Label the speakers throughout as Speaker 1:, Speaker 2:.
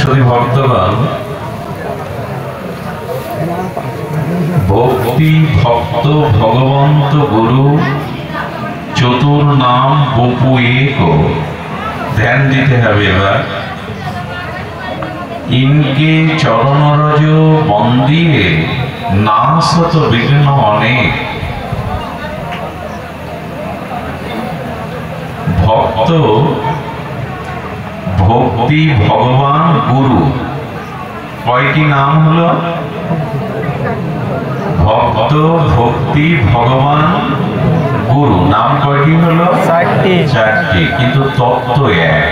Speaker 1: ঈশ্বরী ভক্তগণ, ভক্তি ভক্ত ভগবন্ত গুরু চতুর নাম বপু এক। ধ্যান দিতে হবে এবার। ইনকে চরণরজ বন্দিয়ে নাশত বিঘ্ন অনেক। ভক্ত ভক্তি ভগবান গুরু, কয়টি নাম হলো? ভক্ত ভক্তি ভগবান গুরু, নাম কয়টি হলো? চারটি, কিন্তু তত্ত্ব এক।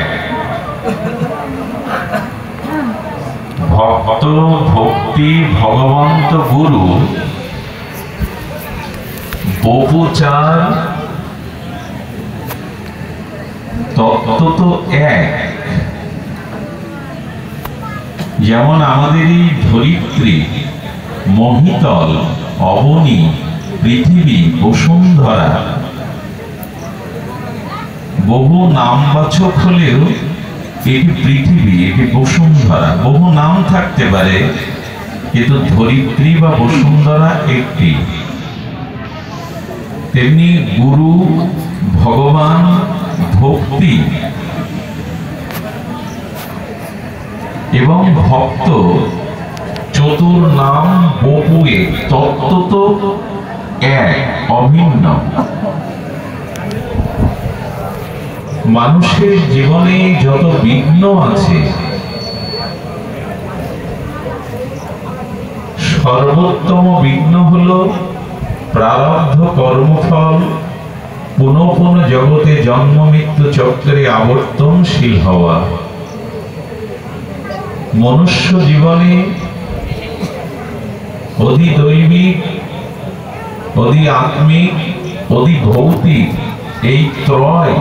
Speaker 1: ভক্ত ভক্তি ভগবন্ত গুরু বহুচার, তত্ত্ব তো এক। যেমন আমাদের এই ধরিত্রী, মহিতল, অবনী, পৃথিবী, বসুন্ধরা বহু নামবাচক হলেও এটি পৃথিবী, এটি বসুন্ধরা। বহু নাম থাকতে পারে, কিন্তু ধরিত্রী বা বসুন্ধরা একটি। তেমনি গুরু, ভগবান, ভক্তি এবং ভক্ত চতুর নাম বপু এক। তত্ত্ব তো এক, অভিন্ন। মানুষের জীবনে যত বিঘ্ন আছে, সর্বোত্তম বিঘ্ন হলো প্রারব্ধ কর্মফল পুনঃ পুনঃ জগতে জন্ম মৃত্যু চক্রে আবর্তনশীল হওয়া। মনুষ্য জীবনে অধি দৈবিক, অধি আত্মিক, অধি ভৌতিক, এই ত্রয়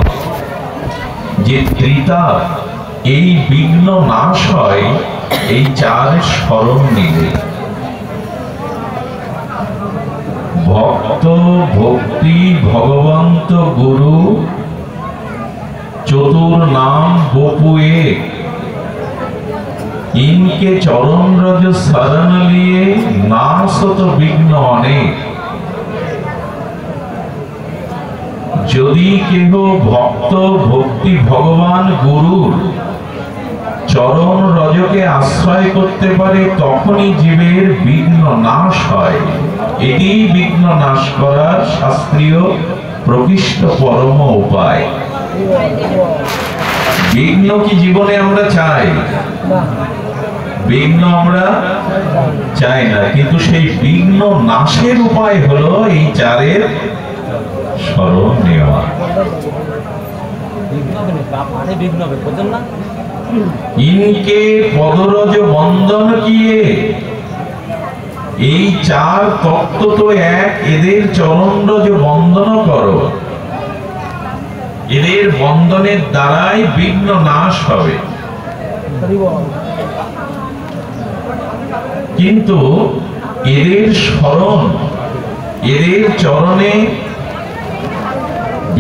Speaker 1: যে ত্রিতা, এই বিঘ্ন নাশ হয় এই চার স্মরণ নিলে। ভক্ত ভক্তি ভগবন্ত গুরু চতুর নাম বপু এক। ইনকে চরণ রজ শরণ লিয়ে নাশত বিঘ্ন অনেক। যদি কেহ ভক্ত ভক্তি ভগবান গুরুর চরণ রজকে আশ্রয় করতে পারে, তখনই জীবের বিঘ্ন নাশ হয়। এটি বিঘ্ন নাশ করার শাস্ত্রীয় প্রকৃষ্ট পরম উপায়। বিঘ্ন কি জীবনে আমরা চাই? বিঘ্ন আমরা চাই না, কিন্তু সেই বিঘ্ন নাশের উপায় হলো এই চারের স্মরণ নেওয়া। ইনকে পদরজ বন্দন কিয়ে, এই চার তত্ত্ব তো এক, এদের চরণরজ বন্দন করো। এদের বন্দনের দ্বারাই বিঘ্ন নাশ হবে। কিন্তু এদের স্মরণ, এদের চরণে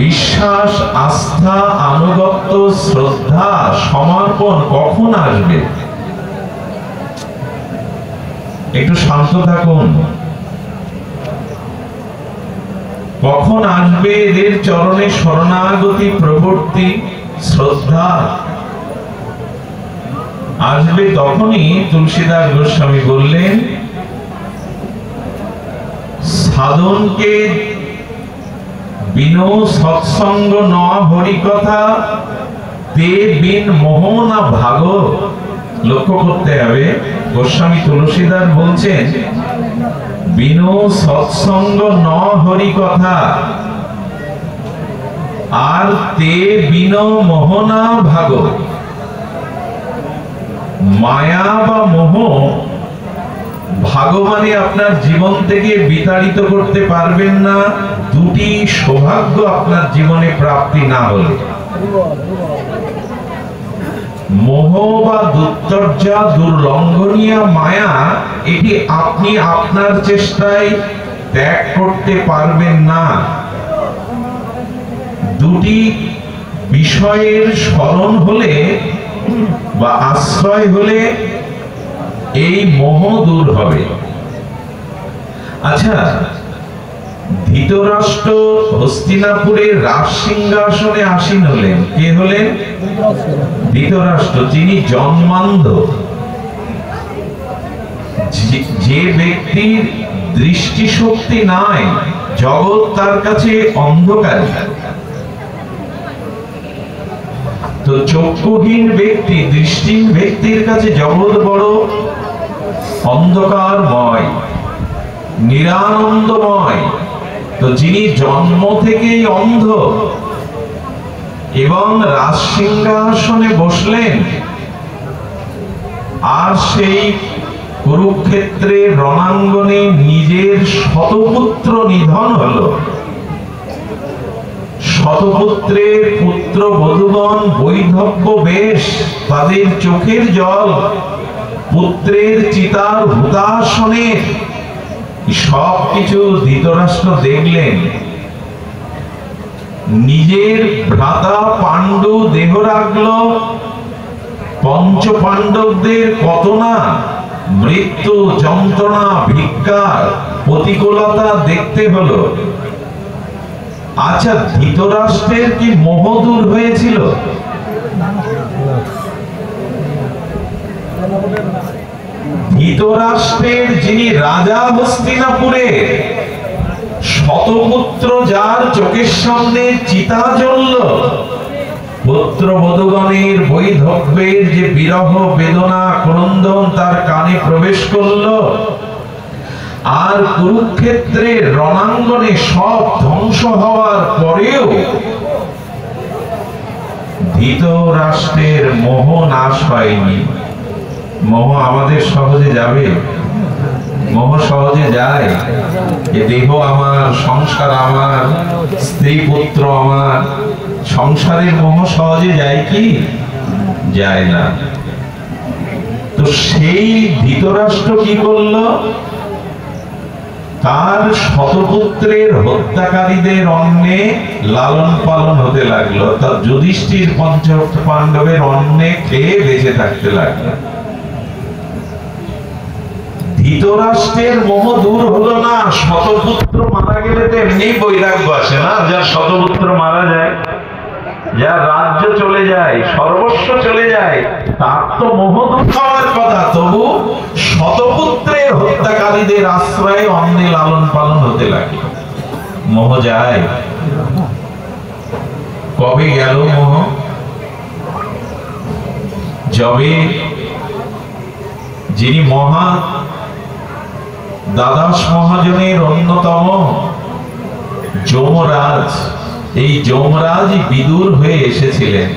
Speaker 1: বিশ্বাস, আস্থা, আনুগত্য, শ্রদ্ধা, সমর্পণ কখন আসবে? একটু শান্ত থাকুন। কখন আসবে এদের চরণে শরণাগতি, প্রবৃত্তি, শ্রদ্ধা? আসবে তখনই তুলসীদাস গোস্বামী বললেন, সাধনকে বিনো সৎসঙ্গ ন হরি কথা, তে বিন মোহ না ভাগ। লক্ষ্য করতে হবে, গোস্বামী তুলসীদাস বলছেন বিনো সৎসঙ্গ ন হরি কথা, আর তে বিনো মোহ না ভাগ। মায়া বা মোহ ভগবানে আপনার জীবন থেকে বিতাড়িত করতে পারবেন না, দুটি সৌভাগ্য আপনার জীবনে প্রাপ্তি না হলে। মোহ বা দুর্চর্যা, দুর্লঙ্ঘনীয় মায়া, এটি আপনি আপনার চেষ্টায় ত্যাগ করতে পারবেন না। দুটি বিষয়ের স্মরণ হলে বা আশ্রয় হলে এই মোহ দূর হবে। আচ্ছা, ধৃতরাষ্ট্র হস্তিনাপুরের রাজ সিংহাসনে আসীন হলেন। কে হলেন? ধৃতরাষ্ট্র, যিনি জন্মান্ধ। যে ব্যক্তির দৃষ্টিশক্তি নাই, জগৎ তার কাছে অন্ধকার। তো চক্ষুহীন ব্যক্তি, দৃষ্টিহীন ব্যক্তির কাছে জগৎ বড় অন্ধকারময়, নিরানন্দময়। তো যিনি জন্ম থেকেই অন্ধ এবং রাজ সিংহাসনে বসলেন, আর সেই কুরুক্ষেত্রের রণাঙ্গনে নিজের শতপুত্র নিধন হলো। শতপুত্রের পুত্র বধূগণ বৈধব্য বেশ, তাদের চোখের জল পুত্রের চিতার হুতাসনে, সবকিছু ধৃতরাষ্ট্র দেখলেন। নিজের ভ্রাতা পাণ্ডু দেহ রাখল, পঞ্চ পাণ্ডবদের কত না মৃত্যু, যন্ত্রণা, ভিক্ষার প্রতিকূলতা দেখতে হলো। আচ্ছা, ধৃতরাষ্ট্রের কি মোহ দূর হয়েছিল? ধৃতরাষ্ট্রের, যিনি রাজা হস্তিনাপুরে, শতপুত্র যার চোখের সামনে চিতা জ্বলল, পুত্র বধূগণের বৈধব্যের যে বিরহ বেদনা ক্রন্দন তার কানে প্রবেশ করলো, আর কুরুক্ষেত্রের রণাঙ্গনে সব ধ্বংস হওয়ার পরেও ধৃতরাষ্ট্রের মোহ নাশ হয়নি। মোহ আমাদের সহজে যাবে? মোহ সহজে যায়? এ দেহ আমার, সংসার আমার, স্ত্রী পুত্র আমার, সংসারের মোহ সহজে যায় কি? যায় না। তো সেই ধৃতরাষ্ট্র কি করলো? তার শতপুত্রের হত্যাকারীদের অন্নে লালন পালন হতে লাগলো, তার যুধিষ্ঠির পঞ্চ পাণ্ডবের অন্নে খেয়ে বেঁচে থাকতে লাগলো। ধৃতরাষ্ট্রের মোহ দূর হলো না। শতপুত্র মারা গেলে তো এমনি বৈরাগ্য আসে না? যার শতপুত্র মারা যায়, যার রাজ্য চলে যায়, সর্বস্ব চলে যায়, তার তো মোহ দূর হওয়ার কথা। তবু শতপুত্রের হত্যাকারীদের আশ্রয়ে অন্নে লালন পালন হতে লাগে। মোহ যায়? কবে গেল মোহ? যবে যিনি মহা দ্বাদশ মহাজনের অন্যতম যমরাজ, এই যমরাজ বিদুর হয়ে এসেছিলেন।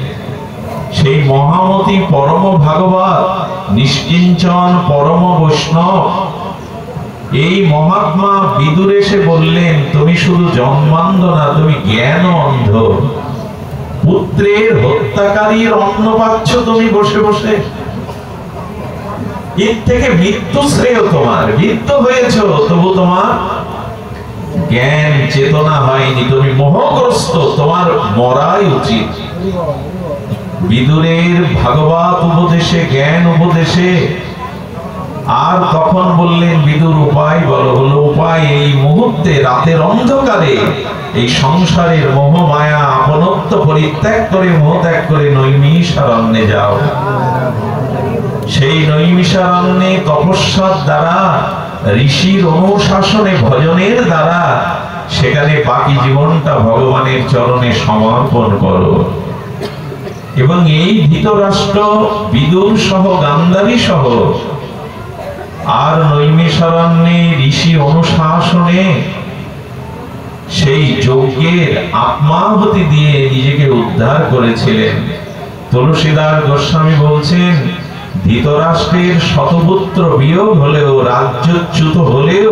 Speaker 1: সেই মহামতি পরম ভাগবত, নিষ্কিঞ্চন পরম বৈষ্ণব, এই মহাত্মা বিদুর এসে বললেন, তুমি শুধু জন্মান্ধ না, তুমি জ্ঞান অন্ধ। পুত্রের হত্যাকারীর অন্ন পাচ্ছ তুমি বসে বসে। এর থেকে মৃত্যু শ্রেয় তোমার। মৃত্যু হয়েছ, তবু তোমার জ্ঞান চেতনা হয়নি, তুমি মোহগ্রস্ত, তোমার মরাই উচিত। বিদুরের ভাগবত উপদেশে, জ্ঞান উপদেশে, আর তখন বললেন, বিদুর উপায় বলো। হলো উপায়, এই মুহূর্তে রাতের অন্ধকারে এই সংসারের মোহ মায়া আপনত্ব পরিত্যাগ করে, মোহ ত্যাগ করে নৈমিষারণ্যে যাও। সেই নৈমিষারণ্যে তপস্যার দ্বারা, ঋষির অনুশাসনে, ভজনের দ্বারা সেখানে বাকি জীবনটা ভগবানের চরণে সমর্পণ করো। এবং এই ধৃতরাষ্ট্র, বিদুর সহ, গান্ধারী সহ, আর নৈমিষারণ্যে ঋষি অনুশাসনে সেই যজ্ঞের আত্মাহুতি দিয়ে নিজেকে উদ্ধার করেছিলেন। তুলসীদাস গোস্বামী বলছেন, ধৃতরাষ্ট্রের শতপুত্র বিয়োগ হলেও, রাজ্যচ্যুত হলেও,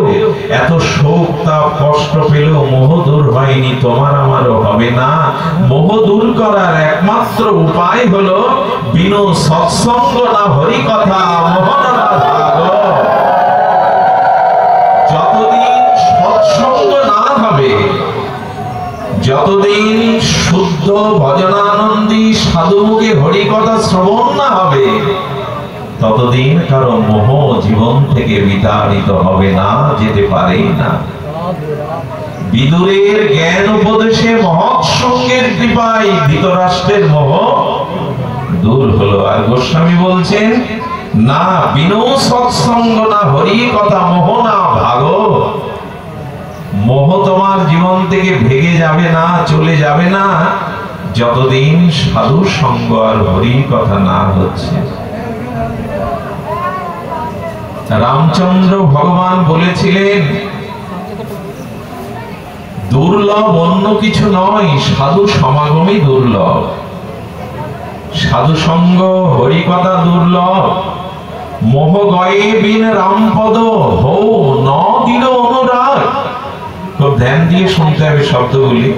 Speaker 1: এত শোক তাপ কষ্ট পেলেও মোহ দূর হয়নি, তোমার আমারও হবে না। মোহ দূর করার একমাত্র উপায় হলো বিনু সৎসঙ্গ না হরি কথা মোহন না ভাগ। যতদিন সৎসঙ্গ না হবে, যতদিন শুদ্ধ ভজনানন্দী সাধুমুখে হরিকথা শ্রবণ না হবে, ততদিন কারো মোহ জীবন থেকে বিতাড়িত হবে না, যেতে পারে না। বিদুরের জ্ঞান উপদেশে মহৎ সঙ্গের কৃপায় ধৃতরাষ্ট্রের মোহ দূর হলো। আর গোস্বামী বলছেন, না বিনু সৎসঙ্গ না হরি কথা মোহ না ভাগো। মোহ তোমার জীবন থেকে ভেঙে যাবে না, চলে যাবে না, যতদিন সাধু সঙ্গ আর হরি কথা না হচ্ছে। রামচন্দ্র ভগবান বলেছিলেন, দুর্লভ অন্য কিছু নয়, সাধু সমাগমই দুর্লভ। সাধু সঙ্গ হরি কথা দুর্লভ। মোহ গয়ে বিন রামপদ হো ন দিল অনুরাগ। খুব ধ্যান দিয়ে শুনতে হবে শব্দগুলি।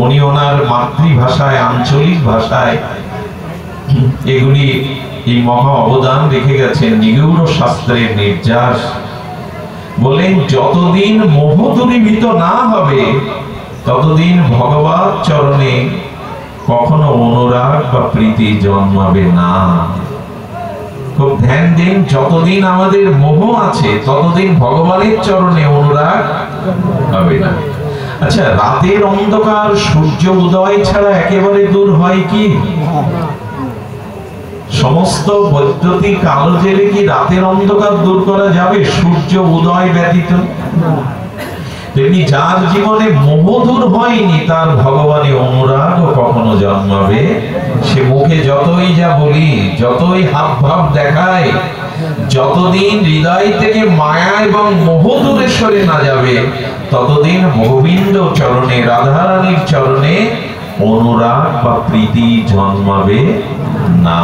Speaker 1: উনি ওনার মাতৃভাষায়, আঞ্চলিক ভাষায় এগুলি এই মহা অবদান রেখে গেছেন, নিগূঢ় শাস্ত্রের নির্যাস। বলেন, যতদিন মোহ দূরীভূত না হবে, ততদিন ভগবত চরণে কখনো অনুরাগ বা প্রীতি জন্মাবে না। খুব ধ্যান দিন, যতদিন আমাদের মোহ আছে, ততদিন ভগবানের চরণে অনুরাগ হবে না। আচ্ছা, রাতের অন্ধকার সূর্য উদয় ছাড়া একেবারে দূর হয় কি? সমস্ত বৈদ্যুতিক আলো জেলে কি রাতের অন্ধকার দূর করা যাবে সূর্য উদয় ব্যতীত? তেমনি যার জীবনে মোহ দূর হয়নি, তার ভগবানে অনুরাগ কখনো জন্মাবে। সে মুখে যতই যা বলি, যতই হাব ভাব দেখায়, যতদিন হৃদয় থেকে মায়া এবং মোহ দূরে সরে না যাবে, ততদিন গোবিন্দ চরণে, রাধারানীর চরণে অনুরাগ বা প্রীতি জন্মাবে না।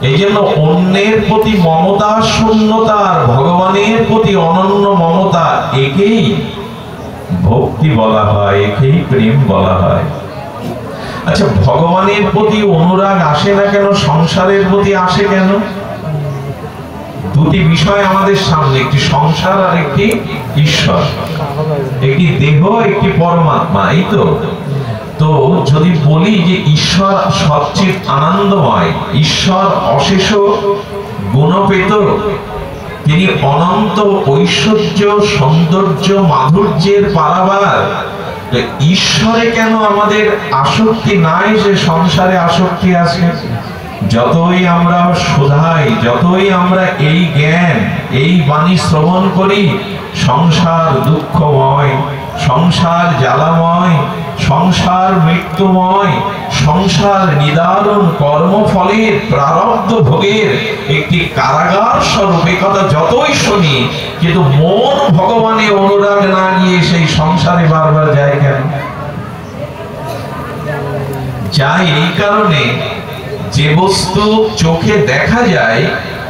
Speaker 1: এই জন্য অন্যের প্রতি মমতা শূন্যতা আর ভগবানের প্রতি অনন্য মমতা, একেই ভক্তি বলা হয়, একেই প্রেম বলা হয়। আচ্ছা, ভগবানের প্রতি অনুরাগ আসে না কেন, সংসারের প্রতি আসে কেন? দুটি বিষয় আমাদের সামনে, একটি সংসার আর একটি ঈশ্বর, একটি দেহ, একটি পরমাত্মা। এই তো তো যদি বলি যে ঈশ্বর সচ্চিৎ আনন্দময়, ঈশ্বর অশেষ গুণপেত, তিনি অনন্ত ঐশ্বর্য, সৌন্দর্য, মাধুর্যের পারাবার, ঈশ্বরে কেন আমাদের আসক্তি নাই, যে সংসারে আসক্তি আছে? যতই আমরা শোধাই, যতই আমরা এই জ্ঞান, এই বাণী শ্রবণ করি, সংসার দুঃখময়, সংসার জ্বালাময়, সংসার মৃত্যুময়, সংসার নিদারুণ কর্মফলের প্রারব্ধ ভোগের একটি কারাগার স্বরূপ, কথা যতই শুনি, কিন্তু মন ভগবানের অনুরাগ না গিয়ে সেই সংসারে বারবার যায় কেন? যাই এই কারণে, যে বস্তু চোখে দেখা যায়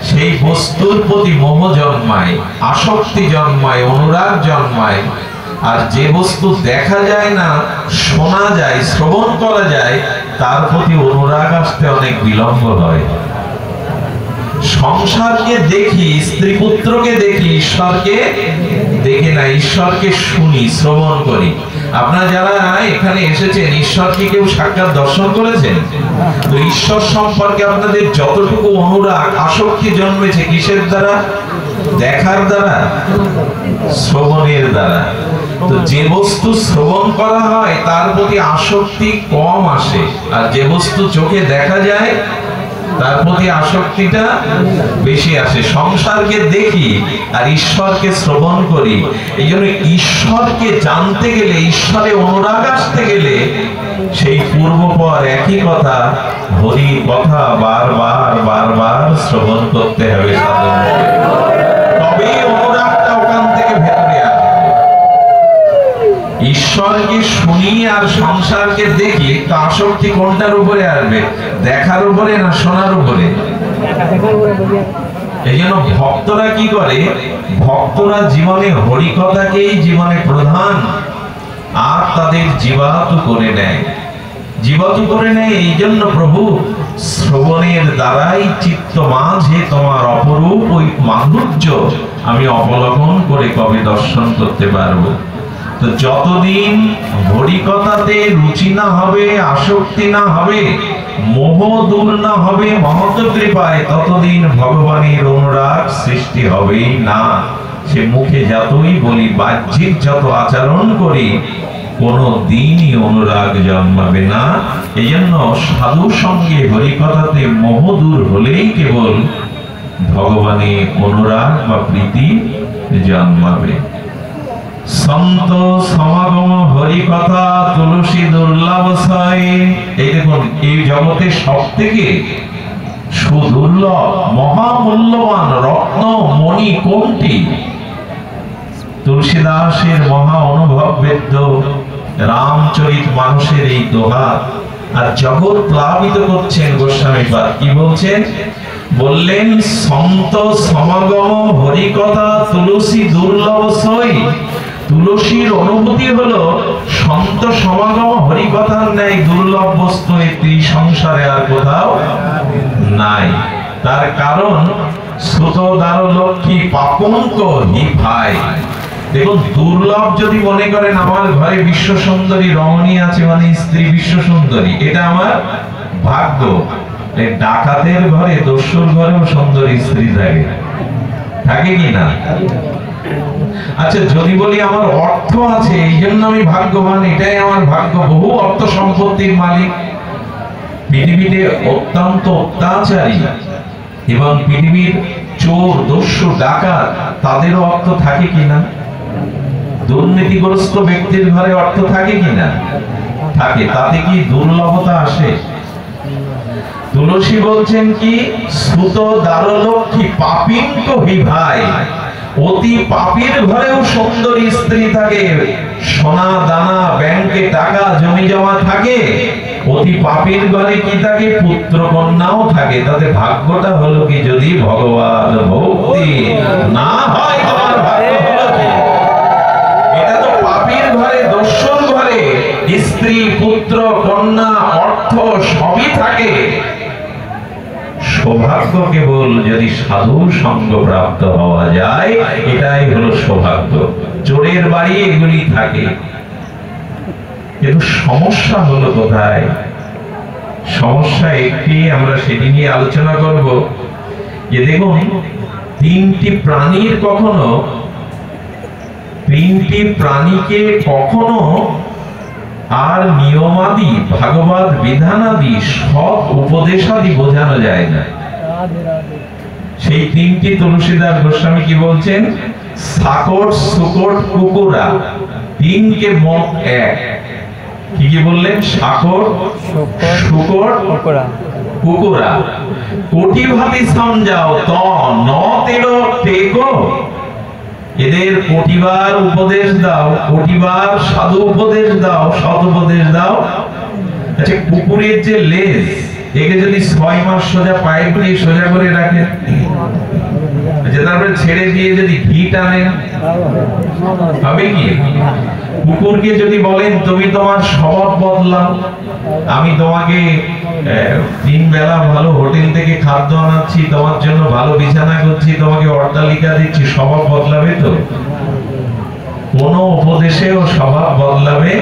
Speaker 1: সেই বস্তুর প্রতি মোহ জন্মায়, আসক্তি জন্মায়, অনুরাগ জন্মায়। আর যে বস্তু দেখা যায় না, শোনা যায়, শ্রবণ করা যায়, তার প্রতি অনুরাগ আসতে অনেক বিলম্ব হয়। সংসারকে দেখি, স্ত্রী পুত্রকে দেখি, ঈশ্বরকে দেখি না। ঈশ্বরকে শুনি, শ্রবণ করি। আপনারা যারা এখানে এসেছেন, ঈশ্বরকে কেউ সাক্ষাৎ দর্শন করেছেন? তো ঈশ্বর সম্পর্কে আপনাদের যতটুকু অনুরাগ, আসক্তি জন্মেছে কিসের দ্বারা? দেখার দ্বারা, শ্রবণের দ্বারা। তো যে বস্তু শ্রবণ করা হয় তার প্রতি আসক্তি কম আসে, আর যে বস্তু চোখে দেখা যায় তার প্রতি আসক্তিটা বেশি আসে। সংসারকে দেখি আর ঈশ্বরকে শ্রবণ করি। এই জন্য ঈশ্বরকে জানতে গেলে, ঈশ্বরে অনুরাগ আসতে গেলে সেই পূর্বপর একই কথা, হরি কথা বারবার বারবার শ্রবণ করতে হবে সাধন, তবেই অনুরাগটা ওখান থেকে ভেতরে আসবে। ঈশ্বরকে শুনি আর সংসারকে দেখি, তো আসক্তি কোনটার উপরে আসবে? দেখার উপরে না শোনার উপরে? এই জন্য ভক্তরা কি করে? ভক্তরা জীবনে হরিকথাকেই জীবনে প্রধান, আর তাদের জীবাতু করে নেয়। জীবাতু করে নেয় এই জন্য, প্রভু শ্রবণের দ্বারাই চিত্ত মাঝে তোমার অপরূপ ওই মাধুর্য আমি অবলোকন করে কবে দর্শন করতে পারবো। তো যতদিন হরিকথাতে রুচি না হবে, আসক্তি না হবে, মোহ দূর না হবে মহৎ কৃপায়, ততদিন ভগবানের অনুরাগ সৃষ্টি হবেই না। সে মুখে যতই বলি, বাহ্যিক যত আচরণ করি, কোনো দিনই অনুরাগ জন্মাবে না। এই জন্য সাধু সঙ্গে হরিকথাতে মোহ দূর হলেই কেবল ভগবানের অনুরাগ বা প্রীতি জন্মাবে। সন্ত সমাগম হরিকথা তুলসী দুর্লভ সয়। এই দেখুন, এই জগতে সব থেকে সুদুর্লভ মহামূল্যবান রত্ন মণি কোনটি? তুলসীদাসের মহা অনুভব বেদ্য রামচরিত মানুষের এই দোহা। আর জগৎ প্লাবিত করছেন গোস্বামীপাদ। কি বলছেন? বললেন সন্ত সমাগম হরিকথা তুলসী দুর্লভ সই। তুলসীর অনুভূতি হলো সন্ত সমাগম হরিকথার ন্যায় দুর্লভ বস্তু এই সংসারে আর কোথাও নাই। তার কারণ শ্রুত দ্বার লক্ষ্মী পাপঙ্ক হি ভাই। দেখুন, দুর্লভ যদি মনে করেন আমার ঘরে বিশ্ব সুন্দরী রমণী আছে, মানে স্ত্রী বিশ্ব সুন্দরী, এটা আমার ভাগ্য। ডাকাতের ঘরে, দস্যুর ঘরেও সুন্দরী স্ত্রী থাকে, থাকে কি না? আচ্ছা, যদি বলি আমার অর্থ আছে এই জন্য আমি ভাগ্যবান, এটাই আমার ভাগ্য, বহু অর্থ সম্পত্তির মালিক। পৃথিবীতে অত্যন্ত অত্যাচারী এবং পৃথিবীর চোর, দস্যু, ডাকাত, তাদেরও অর্থ থাকে কিনা? দুর্নীতিগ্রস্ত ব্যক্তির ঘরে অর্থ থাকে কিনা? থাকে। তাতে কি দুর্লভতা আসে? তুলসী বলছেন কি, শ্রুত দ্বারলক্ষ্মী পাপিঙ্ক হি ভাই। অতি পাপীর ঘরেও সুন্দরী স্ত্রী থাকে, সোনা দানা, ব্যাংকে টাকা জমি জমা থাকে। অতি পাপীর ঘরে কি থাকে? পুত্র কন্যাও থাকে। তাতে ভাগ্যটা হলো কি? যদি ভগবান ভক্তি না হয়, তোমার ভাগ্য হলো কি? এটা তো পাপীর ঘরে, দস্যুর ঘরে স্ত্রী, পুত্র, কন্যা, অর্থ সবই থাকে। সৌভাগ্য কেবল যদি সাধু সঙ্গ প্রাপ্ত হওয়া যায়, এটাই হলো সৌভাগ্য। চোরের বাড়ি এগুলি থাকে। কিন্তু সমস্যা হলো কোথায়? সমস্যা একটি, আমরা সেটি নিয়ে আলোচনা করব। যে দেখুন, তিনটি প্রাণীকে কখনো আর নিয়মাদি, ভাগবত বিধানাদি, সৎ উপদেশাদি বোঝানো যায় না। সেই তিনটি তুলসীদাস গোস্বামী কি বলছেন? সাকট, সুকট, কুকুরা, তিনকে মত এক। কি বললেন? সাকট, সুকট, কুকুরা। কোটি ভাতি সমঝাও ত ন তেরো টেকো। এদের কোটিবার উপদেশ দাও, কোটিবার সাধু উপদেশ দাও, সৎ উপদেশ দাও। আচ্ছা, কুকুরের যে লেজ, একে যদি 6 মাস সোজা পায়ে দিয়ে সোজা করে রাখে, তারপরে ছেড়ে দিয়ে যদি ঘি টানেন, হবে কি? কুকুরকে যদি বলেন তুমি তোমার স্বভাব বদলাও, আমি তোমাকে 3 বেলা ভালো হোটেল থেকে খাদ্য আনাচ্ছি, তোমার জন্য ভালো বিছানা করছি, তোমাকে অট্টালিকা দিচ্ছি, স্বভাব বদলাবে তো? কোনো উপদেশেও স্বভাব বদলাবে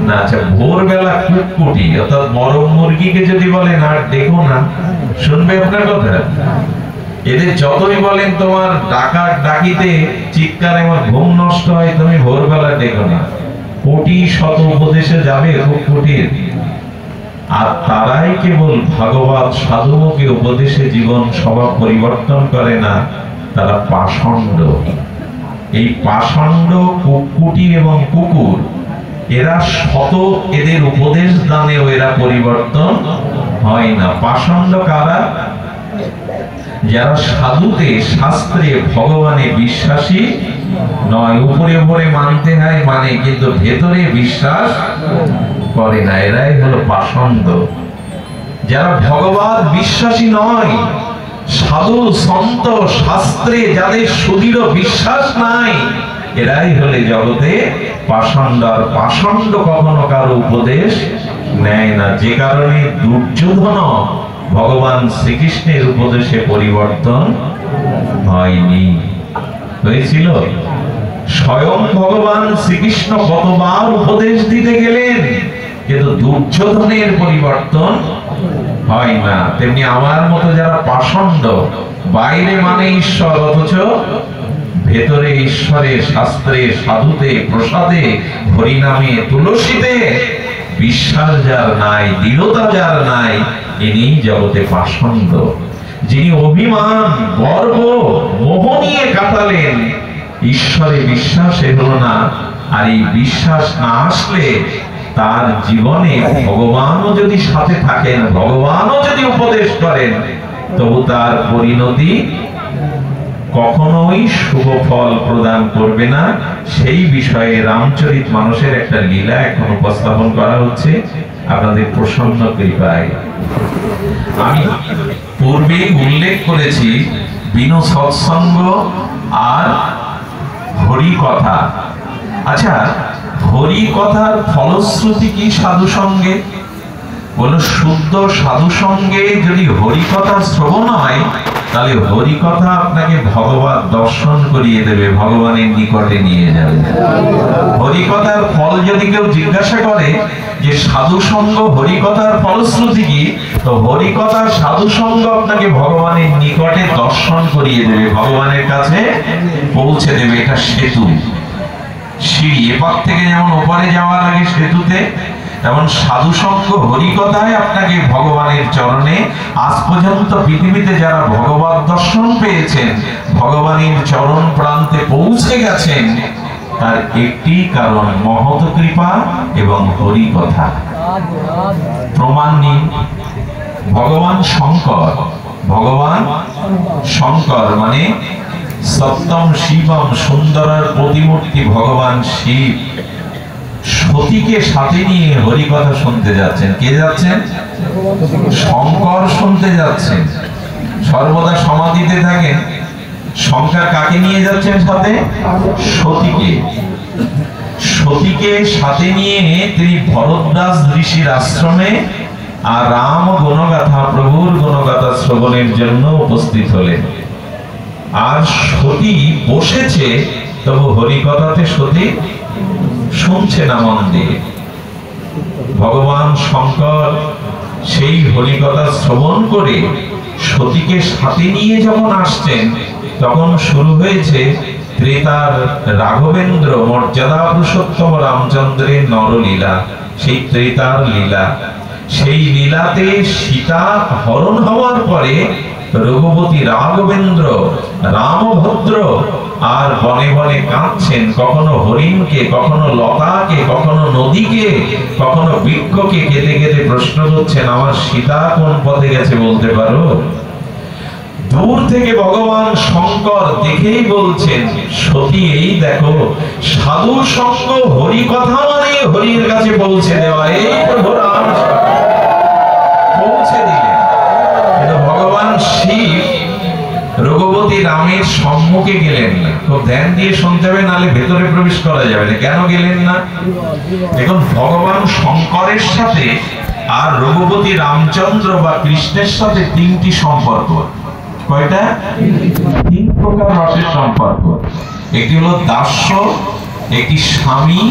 Speaker 1: না। আচ্ছা, ভোরবেলা কুকুটি অর্থাৎ মরম মুরগিকে যদি বলেন আর দেখো না, শুনবে আপনার কথা? এদের যতই বলেন তোমার ডাকিতে চিৎকারে আমার ঘুম নষ্ট হয়, তুমি ভোরবেলা দেখো না, কোটি শত উপদেশে যাবে কুকুটির। আর তারাই কেবল ভাগবত সাধুমুখী উপদেশে জীবন স্বভাব পরিবর্তন করে না, তারা পাষণ্ড। এই পাষণ্ড কুকুটি এবং কুকুর, এরা শত এদের উপদেশ দানেও এরা পরিবর্তন হয় না। পাষণ্ড কারা? যারা সাধুতে, শাস্ত্রে, ভগবানে বিশ্বাসী নয়। উপরে উপরে মানতে হয় মানে, কিন্তু ভেতরে বিশ্বাস করে না, এরাই হলো পাষণ্ড। যারা ভগবান বিশ্বাসী নয়, সাধু সন্ত শাস্ত্রে যাদের সুদৃঢ় বিশ্বাস নাই, এরাই হলে জগতে পাষণ্ড। আর পাষণ্ড কখনো কারো উপদেশ নেয় না। যে কারণে দুর্যোধন ভগবান শ্রীকৃষ্ণের উপদেশে পরিবর্তন হয়নি। হয়েছিল স্বয়ং ভগবান শ্রীকৃষ্ণ কতবার উপদেশ দিতে গেলেন, কিন্তু দুর্যোধনের পরিবর্তন হয় না। তেমনি আমার মতো যারা পাষণ্ড, বাইরে মানে ঈশ্বর অথচ ভেতরে ঈশ্বরের শাস্ত্রে, সাধুতে, প্রসাদে, হরিনামে, তুলসীতে বিশ্বাস যার নাই, দৃঢ়তা যার নাই, ইনি জগতে পাষণ্ড। যিনি অভিমান, গর্ব, মোহ নিয়ে কাটালেন, ঈশ্বরে বিশ্বাস এলো না, আর এই বিশ্বাস না আসলে তার জীবনে ভগবানও যদি সাথে থাকেন, ভগবানও যদি উপদেশ করেন, তবু তার পরিণতি কখনোই শুভ ফল প্রদান করবে না। সেই বিষয়ে রামচরিত মানসের একটা লীলা এখন উপস্থাপন করা হচ্ছে আপনাদের প্রসন্ন কৃপায়। আমি পূর্বে উল্লেখ করেছি বিনু সৎসঙ্গ আর হরি কথা। আচ্ছা, হরি কথার ফলশ্রুতি কি সাধু সঙ্গে? বলো, শুদ্ধ সাধু সঙ্গে যদি হরি কথা শ্রবণ হয়, তাহলে হরি কথা আপনাকে ভগবান দর্শন করিয়ে দেবে, ভগবানের নিকটে নিয়ে যাবে। হরি কথার ফল যদি কেউ জিজ্ঞাসা করে যে সাধু সঙ্গ হরি কথার ফলশ্রুতি কি, তো হরি কথা সাধু সঙ্গ আপনাকে ভগবানের নিকটে দর্শন করিয়ে দেবে, ভগবানের কাছে পৌঁছে দেবে। এটা সেতু, সিঁড়ি। এপার থেকে যেমন ওপারে যাওয়া লাগে সেতুতে, তেমন সাধু সঙ্গ হরি কথায় আপনাকে ভগবানের চরণে, আজ পর্যন্ত পৃথিবীতে যারা ভগবত দর্শন পেয়েছেন, ভগবানের চরণ প্রান্তে পৌঁছে গেছেন, তার একটি কারণ মহৎ কৃপা এবং হরি কথা। প্রমাণ নিন। ভগবান শঙ্কর, ভগবান শঙ্কর মানে সত্যম শিবম সুন্দরের প্রতিমূর্তি ভগবান শিব, সতীকে সাথে নিয়ে হরি কথা শুনতে যাচ্ছেন। কে যাচ্ছেন? শঙ্কর শুনতে যাচ্ছেন। সর্বদা সমাধিতে থাকেন। শঙ্কর কাকে নিয়ে যাচ্ছেন সাথে? সতীকে। সতীকে সাথে নিয়ে তিনি ভরদ্বাজ ঋষির আশ্রমে আর রাম গুণগাথা, প্রভুর গুণগাথা শ্রবণের জন্য উপস্থিত হলেন। আর সতী বসেছে, তবু হরিকথাতে সতী শুনছে না মন দিয়ে। ভগবান শঙ্কর সেই হরিকথা শ্রবণ করে সতীকে সাথে নিয়ে যখন আসছেন, তখন শুরু হয়েছে ত্রেতার রাঘবেন্দ্র মর্যাদা পুরুষোত্তম রামচন্দ্রের নরলীলা। সেই ত্রেতার লীলা, সেই লীলাতে সীতা হরণ হওয়ার পরে রঘুপতি রাঘবেন্দ্র রামভদ্র আর বনে বনে কাঁদছেন, কখনো হরিণকে, কখনো লতাকে, কখনো নদীকে, কখনো বৃক্ষকে কেঁদে কেঁদে প্রশ্ন করছেন, আমার সীতা কোন পথে গেছে বলতে পারো? দূর থেকে ভগবান শঙ্কর দেখেই বলছেন, সতী এই দেখো, সাধু সঙ্গ হরি কথা মানে হরির কাছে পৌঁছে দেওয়া। এই প্রভু রাম পৌঁছে দিলেন। কিন্তু ভগবান শিব রঘুপতি রামের সম্মুখে গেলেন না। খুব ধ্যান দিয়ে শুনতে হবে, নাহলে ভেতরে প্রবেশ করা যাবে না। কেন গেলেন না? দেখুন, ভগবান শঙ্করের সাথে আর রঘুপতি রামচন্দ্র বা কৃষ্ণের সাথে তিনটি সম্পর্ক। কয়টা? তিন প্রকার রসের সম্পর্ক। একটি হলো দাস্য, একটি স্বামী,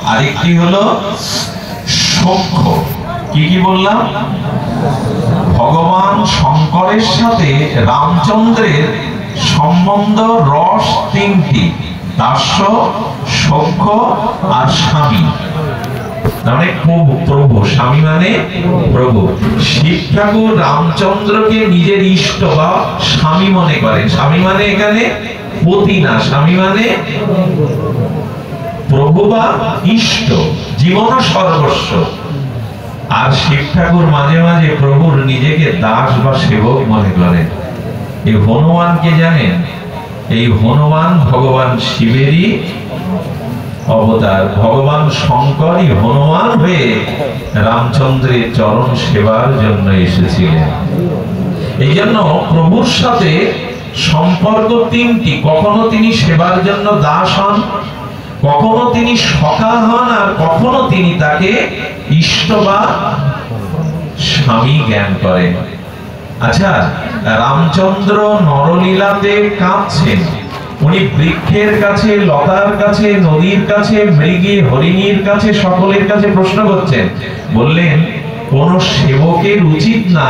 Speaker 1: আর একটি হলো সখ্য। কি কি বললাম? ভগবান শঙ্করের সাথে রামচন্দ্রের সম্বন্ধ রস তিনটি, দাস্য, সখ্য আর স্বামী। মানে প্রভু, স্বামী মানে প্রভু। শিব ঠাকুর রামচন্দ্রকে নিজের ইষ্ট বা স্বামী মনে করেন। স্বামী মানে এখানে পতি না, স্বামী মানে প্রভু বা ইষ্ট, জীবন সর্বস্ব। আর শিব ঠাকুর মাঝে মাঝে প্রভুর নিজেকে দাস বা সেবক মনে করেন। এই হনুমানকে জানেন? এই হনুমান ভগবান শিবেরই অবতার। ভগবান শঙ্করই হনুমান হয়ে রামচন্দ্রের চরণ সেবার জন্য এসেছিলেন। এই জন্য প্রভুর সাথে সম্পর্ক তিনটি। কখনো তিনি সেবার জন্য দাস হন, কখনো তিনি সখা হন, আর কখনো তিনি তাকে ইষ্ট বা স্বামী জ্ঞান করেন। আচ্ছা, রামচন্দ্র নরলীলাতে কাঁদছেন, উনি বৃক্ষের কাছে, লতার কাছে, নদীর কাছে, মৃগী হরিণীর কাছে, সকলের কাছে প্রশ্ন করছেন। বললেন কোন সেবকের উচিত না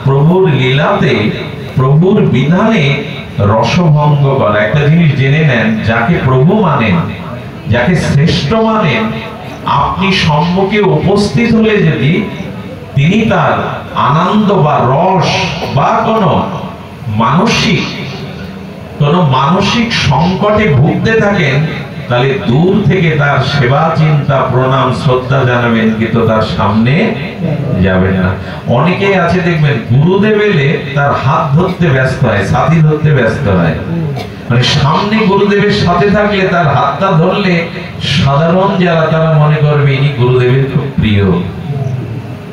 Speaker 1: প্রভুর লীলাতে, প্রভুর বিধানে রসভঙ্গ করা। একটা জিনিস জেনে নেন, যাকে প্রভু মানেন, যাকে শ্রেষ্ঠ মানেন, আপনি সম্মুখে উপস্থিত হলে যদি তিনি তার আনন্দ বা রস বা কোনো মানসিক সংকটে ভুগতে থাকেন, তাহলে দূর থেকে তার সেবা চিন্তা প্রণাম শ্রদ্ধা জানাবেন, কিন্তু তার সামনে যাবেন না। অনেকে আছে দেখবেন গুরুদেব এলে তার হাত ধরতে ব্যস্ত হয়, সাথী ধরতে ব্যস্ত হয়, মানে সামনে গুরুদেবের সাথে থাকলে তার হাতটা ধরলে সাধারণ যারা তারা মনে করবে ইনি গুরুদেবের খুব প্রিয়।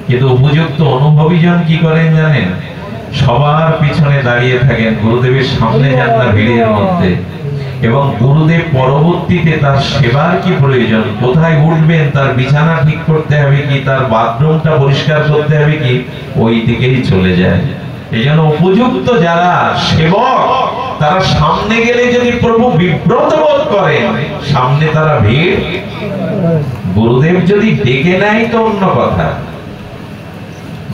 Speaker 1: কিন্তু উপযুক্ত অনুভবী জন কি করেন জানেন? সবার পিছনে দাঁড়িয়ে থাকেন, গুরুদেবের সামনে যান না ভিড়ের মধ্যে। এবং গুরুদেব পরবর্তীতে তার সেবার কি প্রয়োজন, কোথায় উঠবেন, তার বিছানা ঠিক করতে হবে কি, তার বাথরুমটা পরিষ্কার করতে হবে কি, ওই দিকেই চলে যায়। এই জন্য উপযুক্ত যারা সেবক, তারা সামনে গেলে যদি প্রভু বিব্রত বোধ করেন, সামনে তারা ভিড়। গুরুদেব যদি ডেকে নেয় তো অন্য কথা,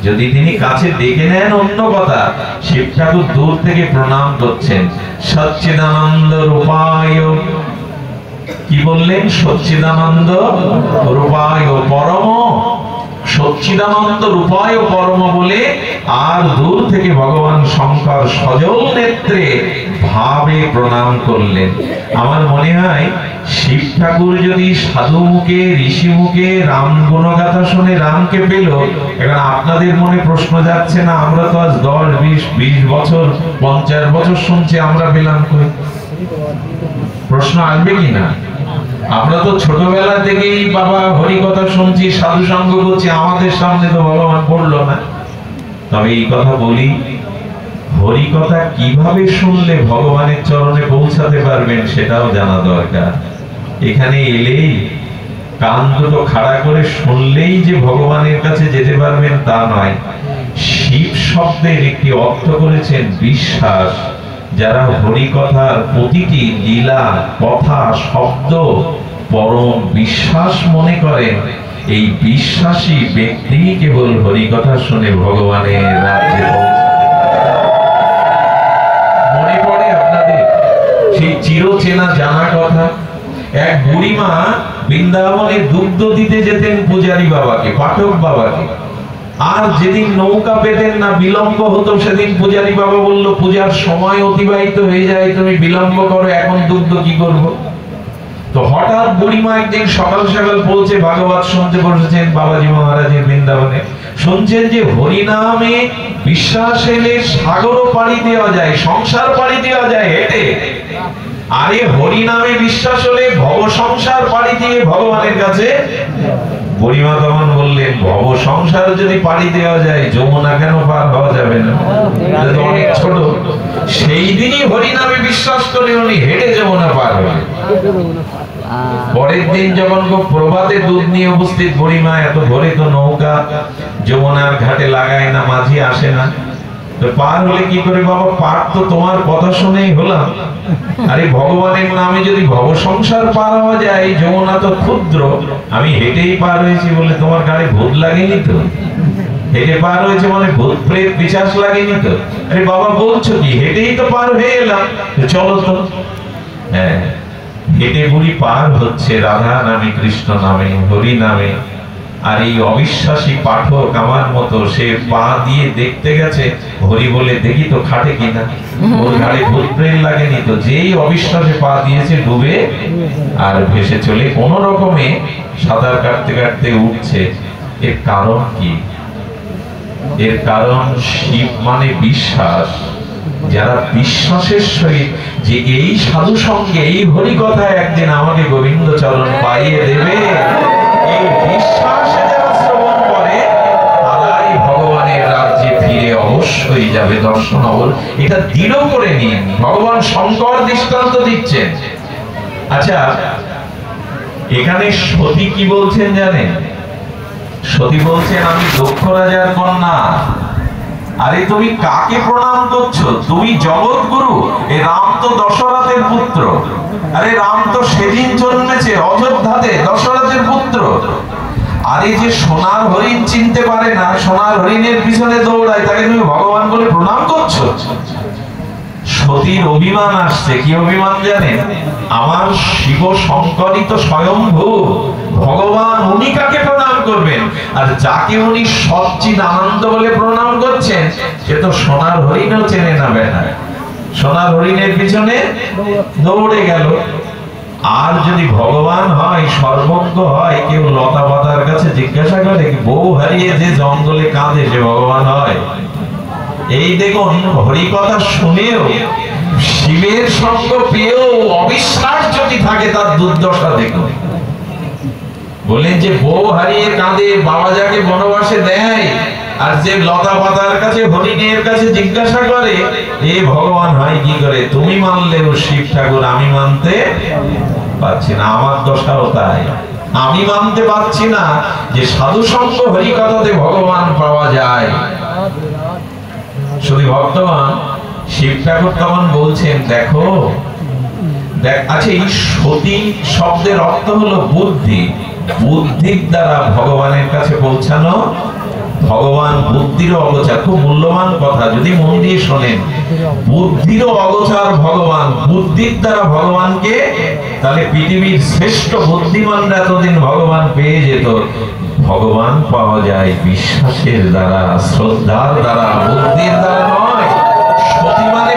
Speaker 1: যদি তিনি কাছে ডেকে নেন অন্য কথা। শিব ঠাকুর দূর থেকে প্রণাম করছেন। সচ্চিদানন্দ রূপায়, কি বললেন? সচ্চিদানন্দ রূপায় পরম, সচ্চিদানন্দ রূপায় পরম বলে আর দূর থেকে ভগবান শঙ্কর সজল নেত্রে ভাবে প্রণাম করলেন। আমার মনে হয় শিব ঠাকুর যদি সাধু মুখে, ঋষি মুখে রাম গুণগাথা শুনে রামকে পেল, এখন আপনাদের মনে প্রশ্ন যাচ্ছে না, আমরা তো আজ 10, 20 বছর, 50 বছর শুনছি, আমরা পেলাম কই? প্রশ্ন আসবে কিনা? আমরা তো ছোটবেলা থেকেই বাবা হরি কথা শুনছি, সাধু সঙ্গ করছি, আমাদের সামনে তো ভগবান পড়লো না। তবে এই কথা বলি, হরি কথা কিভাবে শুনলে ভগবানের চরণে পৌঁছাতে পারবেন সেটাও জানা দরকার। এখানে এলেই কান দুটো খাড়া করে শুনলেই যে ভগবানের কাছে যেতে পারবেন তা নয়। শিব শব্দের একটি অর্থ করেছেন বিশ্বাস। যারা হরি কথার প্রতিটি লীলা, কথা, শব্দ পরম বিশ্বাস মনে করেন, এই বিশ্বাসী ব্যক্তি কেবল হরি কথা শুনে ভগবানের রাজ্যে পৌঁছাতে। মনে পড়ে আপনাদের সেই চিরচেনা জানা কথা, এক বুড়িমা বৃন্দাবনে দুগ্ধ দিতে যেতেন পূজারী বাবাকে, পাঠক বাবাকে। আর যেদিন নৌকা পেতেন না, বিলম্ব হতো, সেদিন পূজারী বাবা বলল, পূজার সময় অতিবাহিত হয়ে যায়, তুমি বিলম্ব করো, এখন দুগ্ধ কি করবো? তো হঠাৎ বুড়িমা একদিন সকাল সকাল পৌঁছে ভাগবত শুনতে বসেছেন বাবাজি মহারাজের বৃন্দাবনে। শুনছেন যে হরিনামে বিশ্বাস এলে সাগরও পাড়ি দেওয়া যায়, সংসার পাড়ি দেওয়া যায় হেঁটে। আরে হরিনামে বিশ্বাস হলে ভব সংসার পাড়ি দিয়ে ভগবানের কাছে। বুড়িমা তখন বললেন, ভব সংসার যদি পাড়ি দেওয়া যায়, যমুনা কেন পার হওয়া যাবে না? এটা তো অনেক ছোট। সেই দিনই হরিনামে বিশ্বাস করে উনি হেঁটে যমুনা পার হলেন। পরের দিন যখন প্রভাতে দুধ নিয়ে উপস্থিত বুড়িমা, এত ভোরে তো নৌকা যমুনার ঘাটে লাগায় না, মাঝি আসে না, তো পার হলে কি করে? বাবা, পার তো তোমার কথা শুনেই হলাম। আরে ভগবানের নামে যদি ভব সংসার পার হওয়া যায়, যমুনা তো ক্ষুদ্র, আমি হেঁটেই পার হয়েছি বলে তোমার গাড়ি ভূত লাগেনি তো? হেঁটে পার হয়েছে মানে ভূত প্রেত পিশাচ লাগেনি তো? আরে বাবা বলছো কি? হেঁটেই তো পার হয়ে এলাম, চলো তো। হ্যাঁ, হেঁটে বুড়ি পার হচ্ছে রাধা নামে, কৃষ্ণ নামে, হরি নামে। আর এই অবিশ্বাসী পাঠক আমার মতো, সে পা দিয়ে দেখতে গেছে, হরি বলে দেখি তো খাটে কিনা, ওর ঘাড়ে ভূত প্রেত লাগেনি তো। যেই অবিশ্বাসে পা দিয়েছে, ডুবে আর ভেসে চলে কোন রকমে সাঁতার কাটতে কাটতে উঠছে। এর কারণ কি? এর কারণ শিব মানে বিশ্বাস। যারা বিশ্বাসের সহিত যে এই সাধু সঙ্গে, এই হরি কথা একদিন আমাকে গোবিন্দ চরণ পাইয়ে দেবে, এই বিশ্বাসে যারা শ্রবণ করে, তারাই ভগবানের রাজ্যে ফিরে অবশ্যই যাবে, দর্শন এটা দৃঢ় করে নিন। ভগবান শঙ্কর দৃষ্টান্ত দিচ্ছেন। আচ্ছা, এখানে সতী কি বলছেন জানেন? সতী বলছেন, আমি দক্ষ রাজার কন্যা। আরে তুমি কাকে প্রণাম করছো? তুমি জগৎ গুরু। এই রাম তো তো দশরথের পুত্র। আরে রাম তো সেদিন জন্মেছে অযোধ্যাতে, দশরথের পুত্র। আরে যে সোনার হরিণ চিনতে পারে না, সোনার হরিণের পিছনে দৌড়ায়, তাকে তুমি ভগবান বলে প্রণাম করছো? সতীর অভিমান আসছে। কি অভিমান জানেন? আমার শিব শঙ্করিত স্বয়ংভূ ভগবান, উনি কাকে প্রণাম করবেন? আর যাকে উনি সচ্চিদ আনন্দ বলে প্রণাম করছেন, সে তো সোনার হরিণও চেনে না। বেটা সোনার হরিণের পিছনে দৌড়ে গেল। আর যদি ভগবান হয়, সর্বজ্ঞ হয়, কেউ লতা পাতার কাছে জিজ্ঞাসা করে বউ হারিয়ে যে জঙ্গলে কাঁদে, সে ভগবান হয়? এই দেখুন, হরিকথা শুনেও শিবের সঙ্গ পেয়েও অবিশ্বাস যদি থাকে, তার দুর্দশা দেখুন। বলেন যে বউ হারিয়ে কাঁদে, বাবা যাকে বনবাসে দেয়, আর যে লতা পাতার কাছে হরিণের কাছে জিজ্ঞাসা করে এ ভগবান হয় কি করে? তুমি মানলেও শিব ঠাকুর, আমি মানতে পারছি না। আমার দশাও তাই, আমি মানতে পারছি না যে সাধু সঙ্গ হরিকথাতে ভগবান পাওয়া যায়। শুধু ভক্তগণ, শিব ঠাকুর তখন বলছেন দেখো আচ্ছা, এই সতী শব্দের অর্থ হলো বুদ্ধি। বুদ্ধির দ্বারা ভগবানের কাছে পৌঁছানো। ভগবান বুদ্ধিরও অগোচর। খুব মূল্যবান কথা, যদি মন দিয়ে শোনেন। বুদ্ধিরও অগোচর ভগবান, বুদ্ধির দ্বারা ভগবানকে, তাহলে পৃথিবীর শ্রেষ্ঠ বুদ্ধিমানরা এতদিন ভগবান পেয়ে যেত। ভগবান পাওয়া যায় বিশ্বাসের দ্বারা, শ্রদ্ধার দ্বারা, বুদ্ধির দ্বারা নয়। সতী মানে